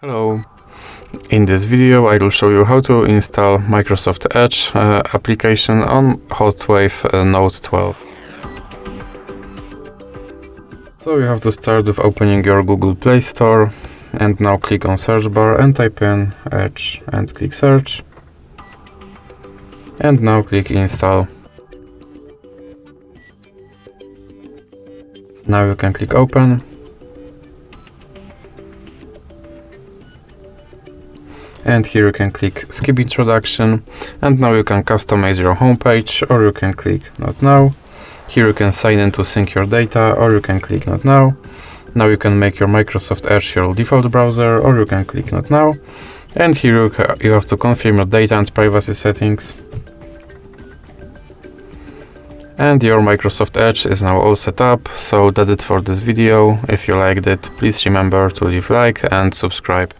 Hello, in this video I will show you how to install Microsoft Edge application on HOTWAV Note 12. So you have to start with opening your Google Play Store and now click on search bar and type in Edge and click search and now click install. Now you can click open. And here you can click skip introduction, and now you can customize your homepage, or you can click not now. Here you can sign in to sync your data, or you can click not now. Now you can make your Microsoft Edge your default browser, or you can click not now. And here you have to confirm your data and privacy settings. And your Microsoft Edge is now all set up, so that's it for this video. If you liked it, please remember to leave a like and subscribe.